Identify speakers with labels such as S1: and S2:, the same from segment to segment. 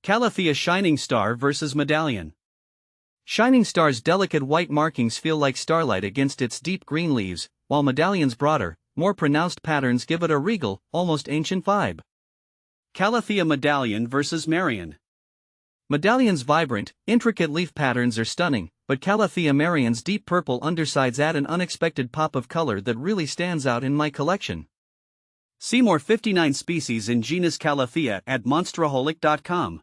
S1: Calathea Shining Star vs Medallion. Shining Star's delicate white markings feel like starlight against its deep green leaves, while Medallion's broader, more pronounced patterns give it a regal, almost ancient vibe. Calathea Medallion vs Marion. Medallion's vibrant, intricate leaf patterns are stunning, but Calathea Marion's deep purple undersides add an unexpected pop of color that really stands out in my collection. See more 59 species in genus Calathea at monsteraholic.com.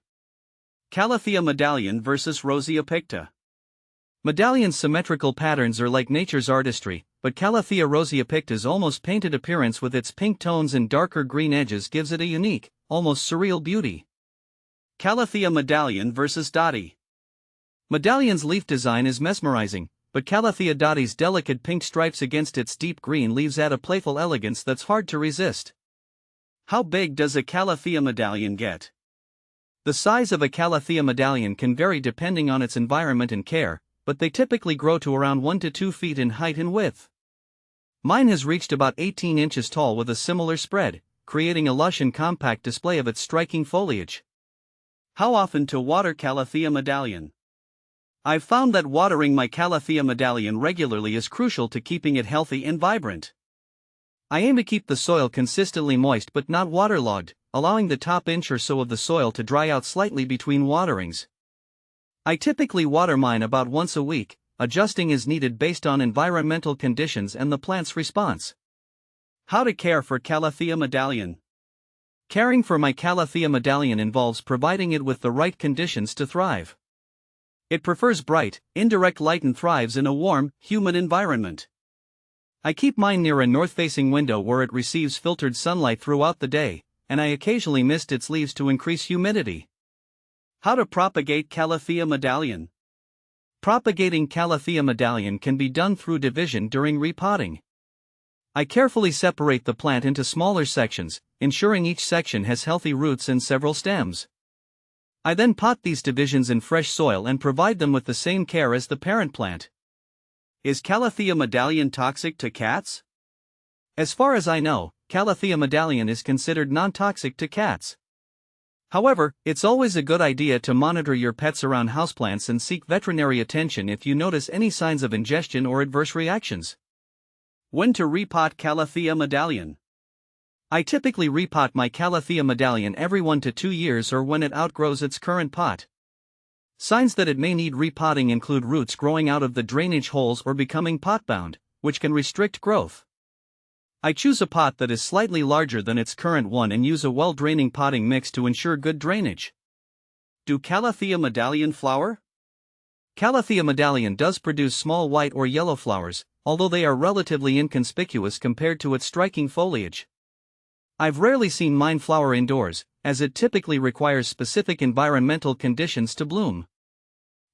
S1: Calathea Medallion vs Rosea picta. Medallion's symmetrical patterns are like nature's artistry, but Calathea rosea picta's almost painted appearance with its pink tones and darker green edges gives it a unique, almost surreal beauty. Calathea Medallion vs Dotty. Medallion's leaf design is mesmerizing, but Calathea Dotty's delicate pink stripes against its deep green leaves add a playful elegance that's hard to resist. How big does a Calathea Medallion get? The size of a Calathea Medallion can vary depending on its environment and care, but they typically grow to around 1 to 2 feet in height and width. Mine has reached about 18 inches tall with a similar spread, creating a lush and compact display of its striking foliage. How often to water Calathea Medallion? I've found that watering my Calathea Medallion regularly is crucial to keeping it healthy and vibrant. I aim to keep the soil consistently moist but not waterlogged, allowing the top inch or so of the soil to dry out slightly between waterings. I typically water mine about once a week, adjusting as needed based on environmental conditions and the plant's response. How to care for Calathea Medallion. Caring for my Calathea Medallion involves providing it with the right conditions to thrive. It prefers bright, indirect light and thrives in a warm, humid environment. I keep mine near a north-facing window where it receives filtered sunlight throughout the day, and I occasionally mist its leaves to increase humidity. How to propagate Calathea Medallion. Propagating Calathea Medallion can be done through division during repotting. I carefully separate the plant into smaller sections, ensuring each section has healthy roots and several stems. I then pot these divisions in fresh soil and provide them with the same care as the parent plant. Is Calathea Medallion toxic to cats? As far as I know, Calathea Medallion is considered non-toxic to cats. However, it's always a good idea to monitor your pets around houseplants and seek veterinary attention if you notice any signs of ingestion or adverse reactions. When to repot Calathea Medallion. I typically repot my Calathea Medallion every 1 to 2 years or when it outgrows its current pot. Signs that it may need repotting include roots growing out of the drainage holes or becoming pot-bound, which can restrict growth. I choose a pot that is slightly larger than its current one and use a well-draining potting mix to ensure good drainage. Do Calathea Medallion flower? Calathea Medallion does produce small white or yellow flowers, although they are relatively inconspicuous compared to its striking foliage. I've rarely seen mine flower indoors, as it typically requires specific environmental conditions to bloom.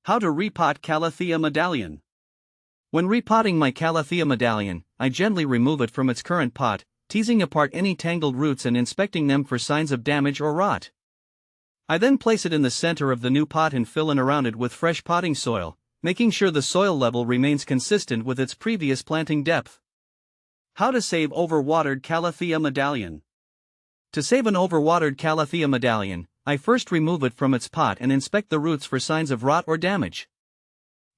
S1: How to repot Calathea Medallion. When repotting my Calathea Medallion, I gently remove it from its current pot, teasing apart any tangled roots and inspecting them for signs of damage or rot. I then place it in the center of the new pot and fill in around it with fresh potting soil, making sure the soil level remains consistent with its previous planting depth. How to save overwatered Calathea Medallion. To save an overwatered Calathea Medallion, I first remove it from its pot and inspect the roots for signs of rot or damage.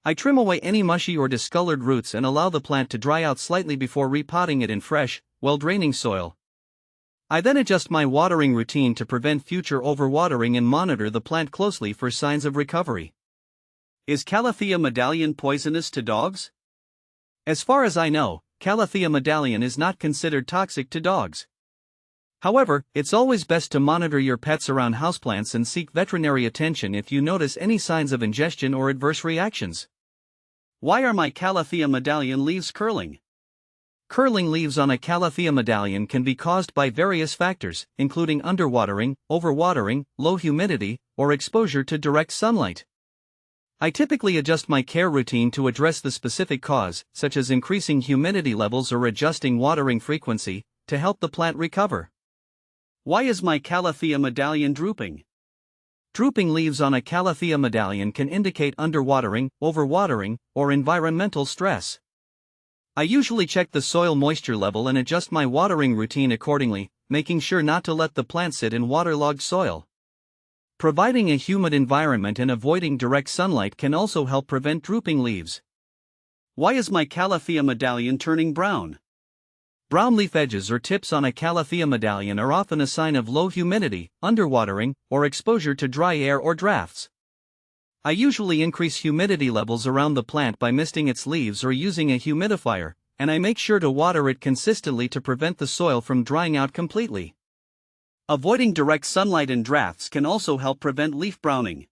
S1: I trim away any mushy or discolored roots and allow the plant to dry out slightly before repotting it in fresh, well-draining soil. I then adjust my watering routine to prevent future overwatering and monitor the plant closely for signs of recovery. Is Calathea Medallion poisonous to dogs? As far as I know, Calathea Medallion is not considered toxic to dogs. However, it's always best to monitor your pets around houseplants and seek veterinary attention if you notice any signs of ingestion or adverse reactions. Why are my Calathea Medallion leaves curling? Curling leaves on a Calathea Medallion can be caused by various factors, including underwatering, overwatering, low humidity, or exposure to direct sunlight. I typically adjust my care routine to address the specific cause, such as increasing humidity levels or adjusting watering frequency, to help the plant recover. Why is my Calathea Medallion drooping? Drooping leaves on a Calathea Medallion can indicate underwatering, overwatering, or environmental stress. I usually check the soil moisture level and adjust my watering routine accordingly, making sure not to let the plant sit in waterlogged soil. Providing a humid environment and avoiding direct sunlight can also help prevent drooping leaves. Why is my Calathea medallion turning brown? Brown leaf edges or tips on a Calathea medallion are often a sign of low humidity, underwatering, or exposure to dry air or drafts. I usually increase humidity levels around the plant by misting its leaves or using a humidifier, and I make sure to water it consistently to prevent the soil from drying out completely. Avoiding direct sunlight and drafts can also help prevent leaf browning.